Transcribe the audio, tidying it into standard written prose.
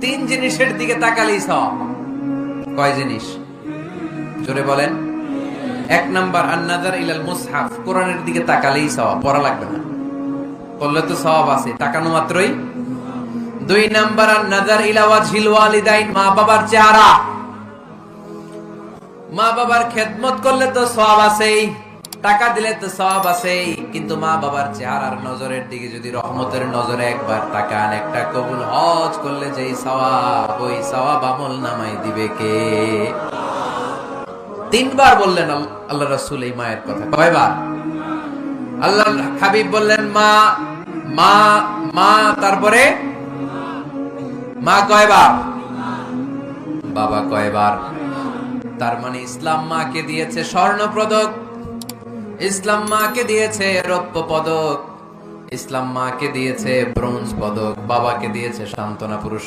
তিন জিনিসের দিকে তাকালেই সওয়াব। কয় জিনিস? জোরে বলেন। এক নাম্বার আন-নাযার ইলাল মুসহাফ, কোরআনের দিকে তাকালেই সওয়াব, পড়া লাগবে না, পড়লে তো সওয়াব আছে, তাকানো মাত্রই। দুই নাম্বার আন-নাযার ইলা ওয়াজহিল ওয়ালিদাইন, মা বাবার চেহারা, মা বাবার খেদমত করলে তো সওয়াব আছেই, টাকা দিলে তো সওয়াব আছেই, কিন্তু মা বাবার চেহারার নজরের দিকে যদি রহমতের নজরে একবার তাকান, একটা কবুল হজ করলে যেই সওয়াব, ওই সওয়াব আমল নামাই দিবে কে? তিনবার বললেন আল্লাহ রাসূল এই মায়ের কথা। কয়বার? আল্লাহ হাবিব বললেন মা মা মা, তারপরে মা কয়বার, বাবা কয়বার। তার মানে ইসলাম মাকে দিয়েছে স্বর্ণ পদক, ইসলাম মাকে দিয়েছে রৌপ্য পদক, ইসলাম মাকে দিয়েছে ব্রোঞ্জ পদক, বাবাকে দিয়েছে সান্ত্বনা পুরস্কার।